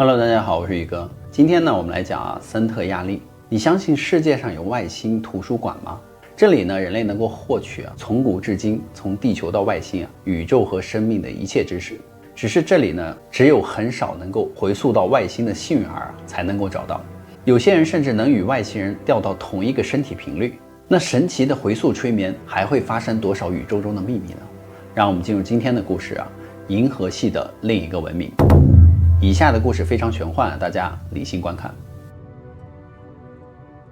Hello， 大家好，我是宇哥。今天呢，我们来讲森特亚利。你相信世界上有外星图书馆吗？这里呢，人类能够获取从古至今，从地球到外星宇宙和生命的一切知识。只是这里呢，只有很少能够回溯到外星的幸运儿才能够找到。有些人甚至能与外星人调到同一个身体频率。那神奇的回溯催眠还会发生多少宇宙中的秘密呢？让我们进入今天的故事银河系的另一个文明。以下的故事非常玄幻，大家理性观看。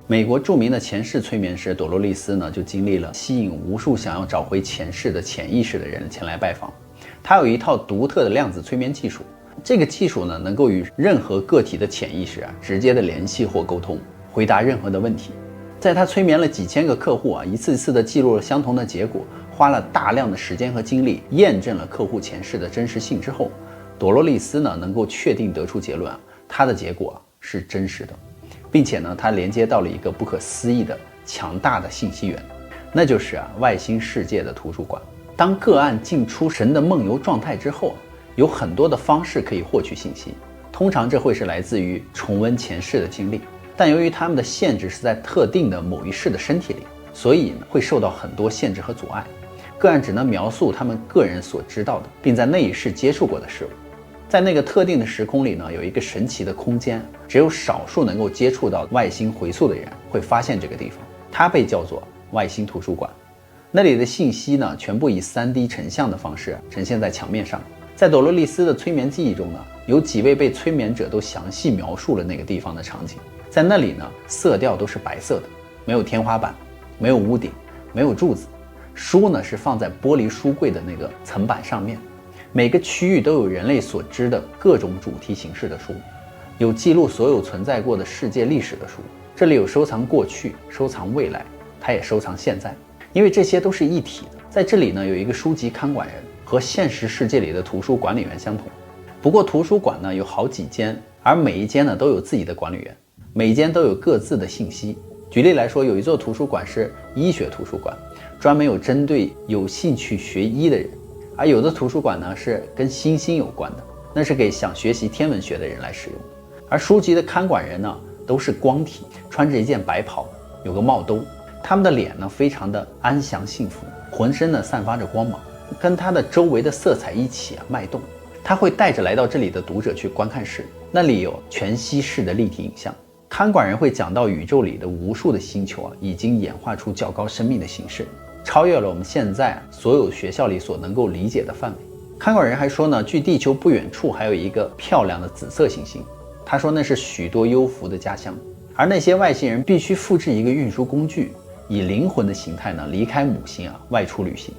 美国著名的前世催眠师朵洛丽丝呢，就经历了吸引无数想要找回前世的潜意识的人前来拜访。他有一套独特的量子催眠技术，这个技术呢，能够与任何个体的潜意识直接的联系或沟通，回答任何的问题。在他催眠了几千个客户一次次的记录了相同的结果，花了大量的时间和精力验证了客户前世的真实性之后，朵洛丽丝呢，能够确定得出结论他的结果是真实的，并且呢，他连接到了一个不可思议的强大的信息源，那就是外星世界的图书馆。当个案进出神的梦游状态之后，有很多的方式可以获取信息，通常这会是来自于重温前世的经历，但由于他们的限制是在特定的某一世的身体里，所以会受到很多限制和阻碍。个案只能描述他们个人所知道的，并在那一世接触过的事物。在那个特定的时空里呢，有一个神奇的空间，只有少数能够接触到外星回溯的人会发现这个地方，它被叫做外星图书馆。那里的信息呢，全部以 3D 成像的方式呈现在墙面上。在朵洛丽丝的催眠记忆中呢，有几位被催眠者都详细描述了那个地方的场景。在那里呢，色调都是白色的，没有天花板，没有屋顶，没有柱子，书呢是放在玻璃书柜的那个层板上面。每个区域都有人类所知的各种主题形式的书，有记录所有存在过的世界历史的书。这里有收藏过去，收藏未来，它也收藏现在，因为这些都是一体的。在这里呢，有一个书籍看管人，和现实世界里的图书管理员相同。不过图书馆呢有好几间，而每一间呢都有自己的管理员，每一间都有各自的信息。举例来说，有一座图书馆是医学图书馆，专门有针对有兴趣学医的人。而有的图书馆呢是跟星星有关的，那是给想学习天文学的人来使用。而书籍的看管人呢都是光体，穿着一件白袍，有个帽兜，他们的脸呢非常的安详幸福，浑身呢散发着光芒，跟他的周围的色彩一起脉动。他会带着来到这里的读者去观看室，那里有全息式的立体影像。看管人会讲到宇宙里的无数的星球已经演化出较高生命的形式，超越了我们现在所有学校里所能够理解的范围。看管人还说呢，距地球不远处还有一个漂亮的紫色行星，他说那是许多幽浮的家乡。而那些外星人必须复制一个运输工具，以灵魂的形态呢离开母星外出旅行。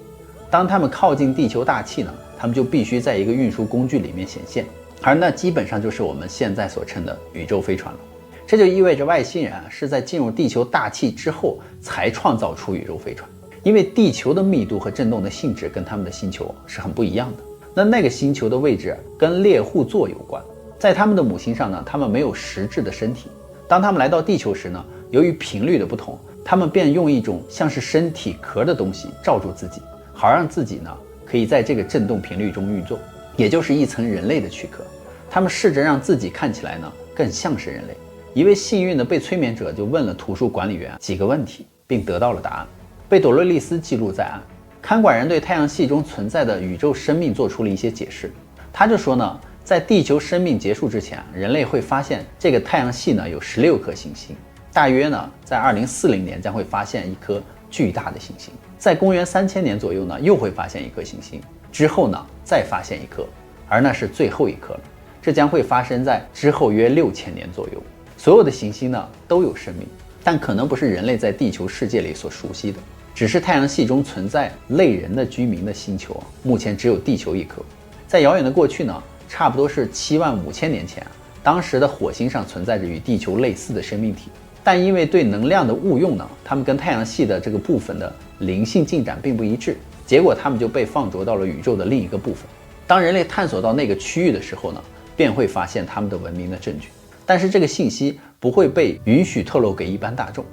当他们靠近地球大气呢，他们就必须在一个运输工具里面显现，而那基本上就是我们现在所称的宇宙飞船了。这就意味着外星人是在进入地球大气之后才创造出宇宙飞船。因为地球的密度和振动的性质跟他们的星球是很不一样的。那个星球的位置跟猎户座有关，在他们的母星上呢，他们没有实质的身体。当他们来到地球时呢，由于频率的不同，他们便用一种像是身体壳的东西罩住自己，好让自己呢可以在这个振动频率中运作，也就是一层人类的躯壳。他们试着让自己看起来呢更像是人类。一位幸运的被催眠者就问了图书管理员几个问题，并得到了答案，被朵洛丽丝记录在案。看管人对太阳系中存在的宇宙生命做出了一些解释。他就说呢，在地球生命结束之前，人类会发现这个太阳系呢有16颗行星，大约呢在2040年将会发现一颗巨大的行星，在公元3000年左右呢又会发现一颗行星，之后呢再发现一颗，而那是最后一颗了。这将会发生在之后约6000年左右。所有的行星呢都有生命，但可能不是人类在地球世界里所熟悉的，只是太阳系中存在类人的居民的星球，目前只有地球一颗。在遥远的过去呢，差不多是75000年前，当时的火星上存在着与地球类似的生命体，但因为对能量的误用呢，它们跟太阳系的这个部分的灵性进展并不一致，结果它们就被放逐到了宇宙的另一个部分。当人类探索到那个区域的时候呢，便会发现他们的文明的证据，但是这个信息不会被允许透露给一般大众。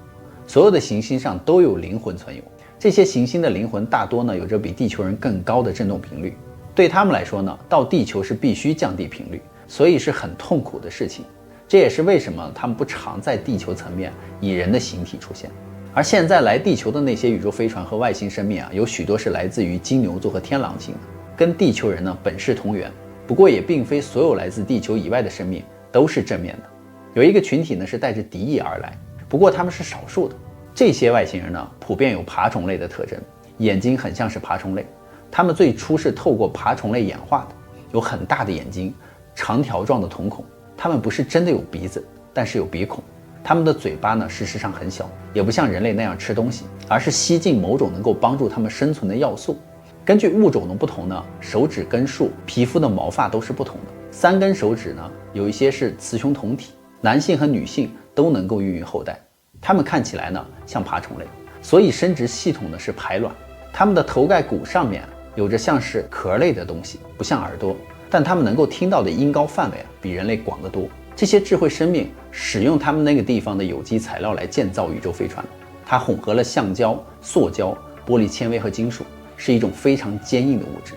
所有的行星上都有灵魂存有，这些行星的灵魂大多呢有着比地球人更高的振动频率。对他们来说呢，到地球是必须降低频率，所以是很痛苦的事情。这也是为什么他们不常在地球层面以人的形体出现。而现在来地球的那些宇宙飞船和外星生命有许多是来自于金牛座和天狼星的，跟地球人呢本是同源。不过也并非所有来自地球以外的生命都是正面的，有一个群体呢是带着敌意而来，不过他们是少数的。这些外星人呢普遍有爬虫类的特征，眼睛很像是爬虫类，他们最初是透过爬虫类演化的，有很大的眼睛，长条状的瞳孔。他们不是真的有鼻子，但是有鼻孔。他们的嘴巴呢事实上很小，也不像人类那样吃东西，而是吸进某种能够帮助他们生存的要素。根据物种的不同呢，手指根数、皮肤的毛发都是不同的。3根手指呢，有一些是雌雄同体，男性和女性都能够孕育后代。它们看起来呢像爬虫类，所以生殖系统呢是排卵。它们的头盖骨上面有着像是壳类的东西，不像耳朵，但它们能够听到的音高范围比人类广得多。这些智慧生命使用它们那个地方的有机材料来建造宇宙飞船，它混合了橡胶、塑胶、玻璃纤维和金属，是一种非常坚硬的物质，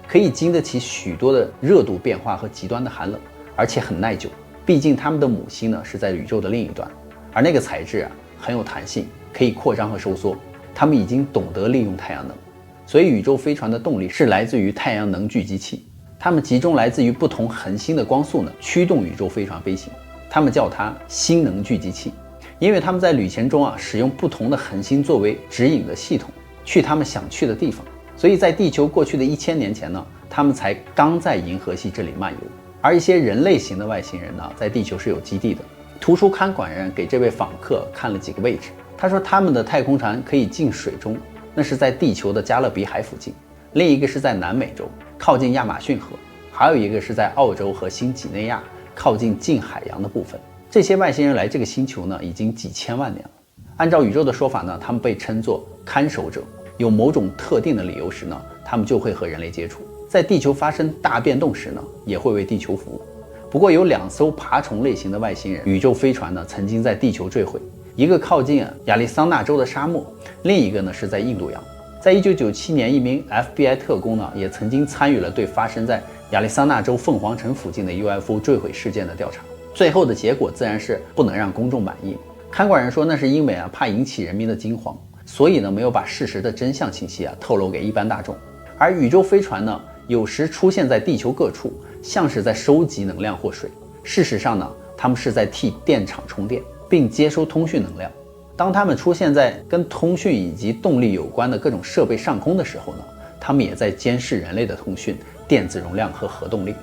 可以经得起许多的热度变化和极端的寒冷，而且很耐久。毕竟它们的母星呢是在宇宙的另一端，而那个材质很有弹性，可以扩张和收缩。它们已经懂得利用太阳能，所以宇宙飞船的动力是来自于太阳能聚集器。它们集中来自于不同恒星的光速呢，驱动宇宙飞船飞行。它们叫它星能聚集器，因为它们在旅程中使用不同的恒星作为指引的系统，去他们想去的地方。所以在地球过去的1000年前呢，他们才刚在银河系这里漫游。而一些人类型的外星人呢，在地球是有基地的。图书看管人给这位访客看了几个位置，他说他们的太空船可以进水中，那是在地球的加勒比海附近，另一个是在南美洲靠近亚马逊河，还有一个是在澳洲和新几内亚靠近近海洋的部分。这些外星人来这个星球呢，已经几千万年了。按照宇宙的说法呢，他们被称作看守者，有某种特定的理由时呢，他们就会和人类接触，在地球发生大变动时呢，也会为地球服务。不过有2艘爬虫类型的外星人宇宙飞船呢，曾经在地球坠毁，一个靠近亚利桑那州的沙漠，另一个呢是在印度洋。在1997年，一名 FBI 特工呢，也曾经参与了对发生在亚利桑那州凤凰城附近的 UFO 坠毁事件的调查。最后的结果自然是不能让公众满意。看管人说，那是因为怕引起人民的惊慌，所以呢没有把事实的真相信息透露给一般大众。而宇宙飞船呢，有时出现在地球各处，像是在收集能量或水。事实上呢，他们是在替电厂充电，并接收通讯能量。当他们出现在跟通讯以及动力有关的各种设备上空的时候呢，他们也在监视人类的通讯、电子容量和核动力。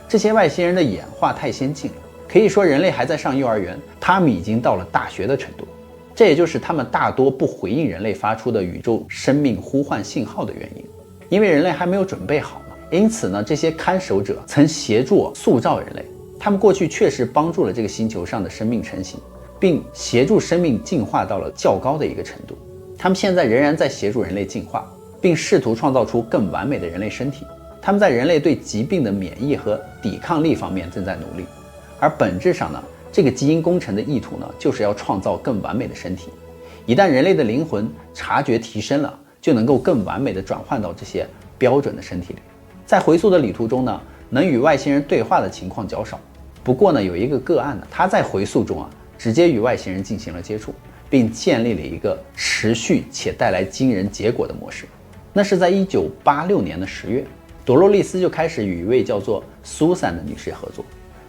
这些外星人的演化太先进了，可以说人类还在上幼儿园，他们已经到了大学的程度。这也就是他们大多不回应人类发出的宇宙生命呼唤信号的原因，因为人类还没有准备好嘛。因此呢，这些看守者曾协助塑造人类，他们过去确实帮助了这个星球上的生命成型，并协助生命进化到了较高的一个程度。他们现在仍然在协助人类进化，并试图创造出更完美的人类身体。他们在人类对疾病的免疫和抵抗力方面正在努力，而本质上呢，这个基因工程的意图呢，就是要创造更完美的身体。一旦人类的灵魂察觉提升了，就能够更完美的转换到这些标准的身体里。在回溯的旅途中呢，能与外星人对话的情况较少。不过呢，有一个个案呢，他在回溯中直接与外星人进行了接触，并建立了一个持续且带来惊人结果的模式。那是在1986年的10月，朵洛丽丝就开始与一位叫做苏珊的女士合作。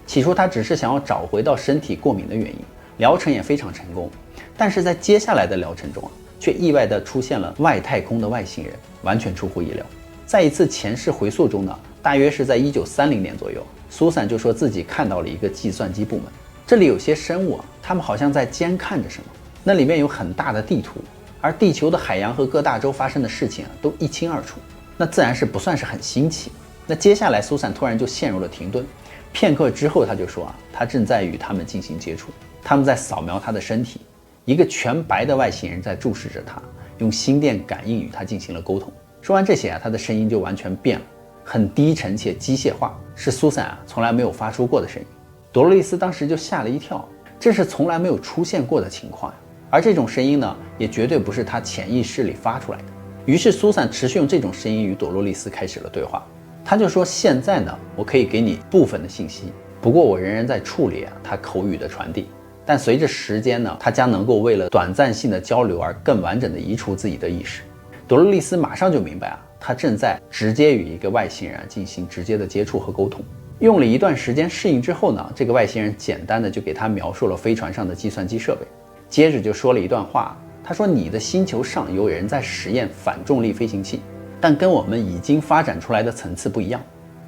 起初她只是想要找回到身体过敏的原因，疗程也非常成功。但是在接下来的疗程中却意外地出现了外太空的外星人，完全出乎意料。在一次前世回溯中呢，大约是在1930年左右，苏珊就说自己看到了一个计算机部门，这里有些生物他们好像在监看着什么，那里面有很大的地图，而地球的海洋和各大洲发生的事情都一清二楚，那自然是不算是很新奇。那接下来苏珊突然就陷入了停顿，片刻之后他就说他正在与他们进行接触，他们在扫描他的身体，一个全白的外星人在注视着他，用心电感应与他进行了沟通。说完这些他的声音就完全变了，很低沉且机械化，是苏珊从来没有发出过的声音。朵洛丽丝当时就吓了一跳，这是从来没有出现过的情况。而这种声音呢，也绝对不是他潜意识里发出来的。于是苏珊持续用这种声音与朵洛丽丝开始了对话。他就说，现在呢，我可以给你部分的信息，不过我仍然在处理他口语的传递。但随着时间呢，他将能够为了短暂性的交流而更完整的移除自己的意识。朵洛丽丝马上就明白他正在直接与一个外星人进行直接的接触和沟通。用了一段时间适应之后呢，这个外星人简单的就给他描述了飞船上的计算机设备，接着就说了一段话。他说，你的星球上有人在实验反重力飞行器，但跟我们已经发展出来的层次不一样。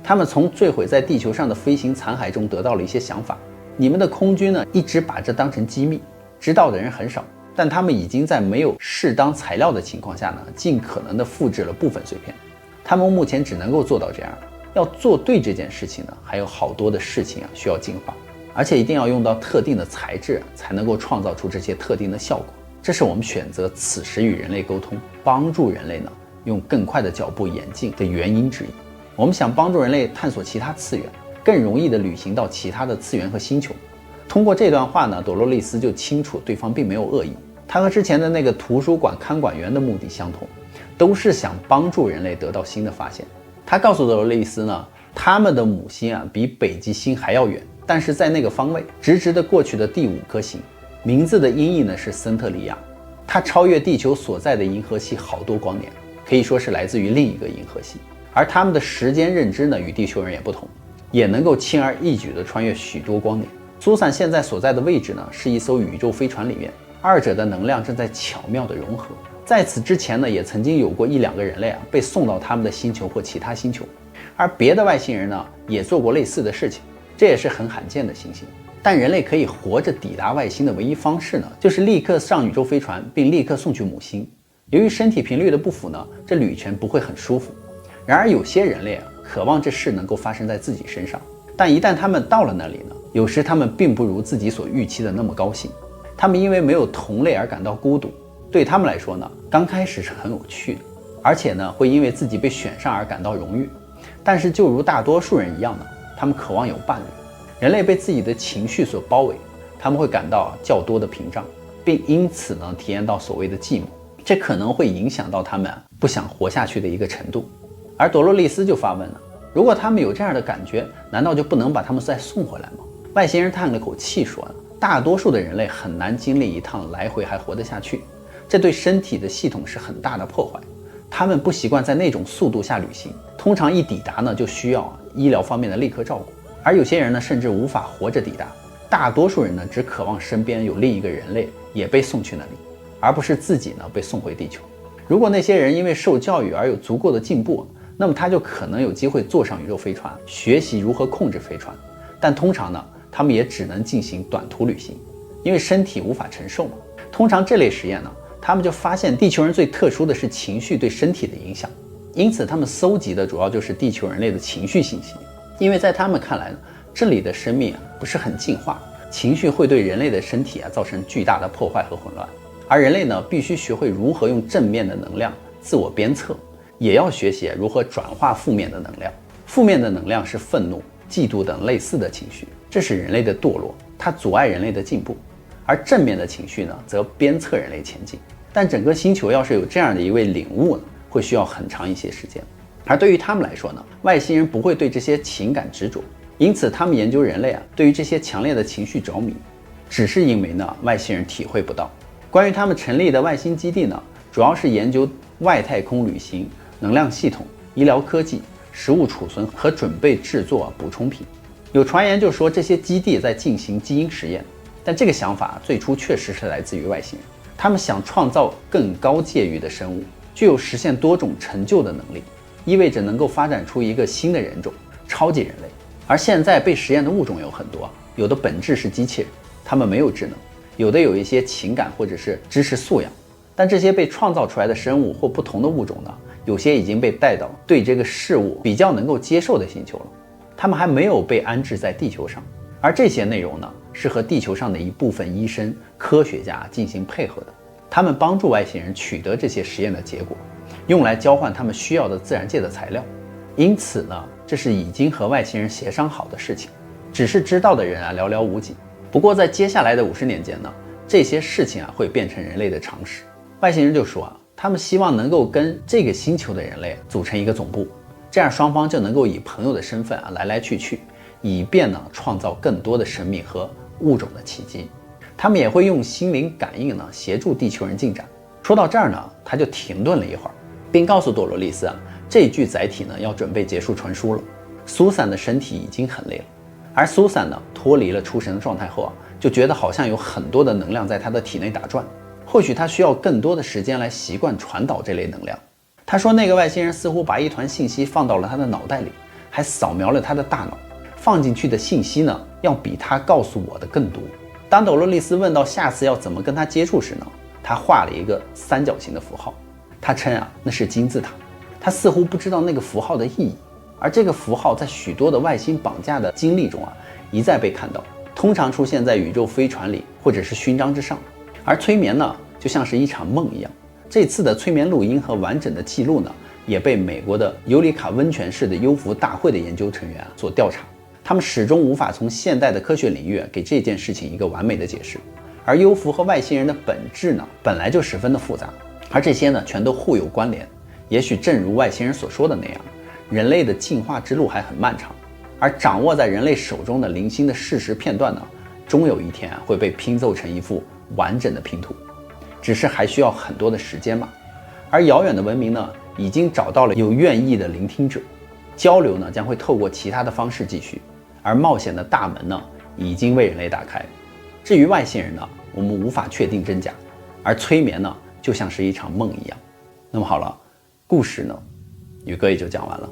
他们从坠毁在地球上的飞行残骸中得到了一些想法。你们的空军呢，一直把这当成机密，知道的人很少，但他们已经在没有适当材料的情况下呢，尽可能的复制了部分碎片。他们目前只能够做到这样，要做对这件事情呢，还有好多的事情需要进化，而且一定要用到特定的材质才能够创造出这些特定的效果。这是我们选择此时与人类沟通，帮助人类呢用更快的脚步演进的原因之一。我们想帮助人类探索其他次元，更容易的旅行到其他的次元和星球。通过这段话呢，朵洛丽丝就清楚对方并没有恶意，他和之前的那个图书馆看管员的目的相同，都是想帮助人类得到新的发现。他告诉朵洛丽丝呢，他们的母星比北极星还要远，但是在那个方位直直的过去的第5颗星，名字的音译呢是森特利亚，它超越地球所在的银河系好多光年，可以说是来自于另一个银河系。而他们的时间认知呢与地球人也不同，也能够轻而易举地穿越许多光年。苏珊现在所在的位置呢是一艘宇宙飞船里面，二者的能量正在巧妙地融合。在此之前呢，也曾经有过1、2个人类被送到他们的星球或其他星球，而别的外星人呢也做过类似的事情，这也是很罕见的情形。但人类可以活着抵达外星的唯一方式呢，就是立刻上宇宙飞船并立刻送去母星。由于身体频率的不符呢，这旅程不会很舒服。然而有些人类渴望这事能够发生在自己身上，但一旦他们到了那里呢，有时他们并不如自己所预期的那么高兴。他们因为没有同类而感到孤独，对他们来说呢，刚开始是很有趣的，而且呢，会因为自己被选上而感到荣誉。但是就如大多数人一样呢，他们渴望有伴侣。人类被自己的情绪所包围，他们会感到较多的屏障，并因此呢，体验到所谓的寂寞。这可能会影响到他们不想活下去的一个程度。而朵洛丽丝就发问了，如果他们有这样的感觉，难道就不能把他们再送回来吗？外星人叹了口气说，大多数的人类很难经历一趟来回还活得下去，这对身体的系统是很大的破坏。他们不习惯在那种速度下旅行，通常一抵达呢，就需要医疗方面的立刻照顾。而有些人呢，甚至无法活着抵达。大多数人呢，只渴望身边有另一个人类也被送去那里，而不是自己呢被送回地球。如果那些人因为受教育而有足够的进步，那么他就可能有机会坐上宇宙飞船，学习如何控制飞船。但通常呢，他们也只能进行短途旅行，因为身体无法承受嘛。通常这类实验呢，他们就发现地球人最特殊的是情绪对身体的影响，因此他们搜集的主要就是地球人类的情绪信息。因为在他们看来呢，这里的生命不是很进化，情绪会对人类的身体造成巨大的破坏和混乱。而人类呢，必须学会如何用正面的能量自我鞭策，也要学习如何转化负面的能量。负面的能量是愤怒、嫉妒等类似的情绪，这是人类的堕落，它阻碍人类的进步。而正面的情绪呢，则鞭策人类前进。但整个星球要是有这样的一位领悟呢，会需要很长一些时间。而对于他们来说呢，外星人不会对这些情感执着，因此他们研究人类对于这些强烈的情绪着迷，只是因为呢，外星人体会不到。关于他们成立的外星基地呢，主要是研究外太空旅行、能量系统、医疗科技、食物储存和准备制作补充品。有传言就说这些基地在进行基因实验，但这个想法最初确实是来自于外星人。他们想创造更高界域的生物，具有实现多种成就的能力，意味着能够发展出一个新的人种——超级人类。而现在被实验的物种有很多，有的本质是机器人，他们没有智能；有的有一些情感或者是知识素养。但这些被创造出来的生物或不同的物种呢，有些已经被带到对这个事物比较能够接受的星球了，他们还没有被安置在地球上。而这些内容呢，是和地球上的一部分医生、科学家进行配合的，他们帮助外星人取得这些实验的结果，用来交换他们需要的自然界的材料。因此呢，这是已经和外星人协商好的事情，只是知道的人寥寥无几。不过在接下来的50年间呢，这些事情会变成人类的常识。外星人就说他们希望能够跟这个星球的人类组成一个总部，这样双方就能够以朋友的身份来来去去，以便呢创造更多的生命和物种的奇迹。他们也会用心灵感应呢协助地球人进展。说到这儿呢，他就停顿了一会儿，并告诉朵罗丽丝这具载体呢要准备结束传输了。苏珊的身体已经很累了，而苏珊呢脱离了出神的状态后就觉得好像有很多的能量在她的体内打转，或许她需要更多的时间来习惯传导这类能量。他说那个外星人似乎把一团信息放到了他的脑袋里，还扫描了他的大脑，放进去的信息呢要比他告诉我的更多。当朵罗丽丝问到下次要怎么跟他接触时呢，他画了一个三角形的符号，他称那是金字塔。他似乎不知道那个符号的意义，而这个符号在许多的外星绑架的经历中一再被看到，通常出现在宇宙飞船里或者是勋章之上。而催眠呢就像是一场梦一样，这次的催眠录音和完整的记录呢也被美国的尤里卡温泉市的幽浮大会的研究成员所调查。他们始终无法从现代的科学领域给这件事情一个完美的解释。而幽浮和外星人的本质呢本来就十分的复杂，而这些呢全都互有关联。也许正如外星人所说的那样，人类的进化之路还很漫长，而掌握在人类手中的零星的事实片段呢终有一天会被拼凑成一幅完整的拼图，只是还需要很多的时间嘛。而遥远的文明呢已经找到了有愿意的聆听者，交流呢将会透过其他的方式继续，而冒险的大门呢已经为人类打开。至于外星人呢，我们无法确定真假，而催眠呢就像是一场梦一样。那么好了，故事呢宇哥也就讲完了。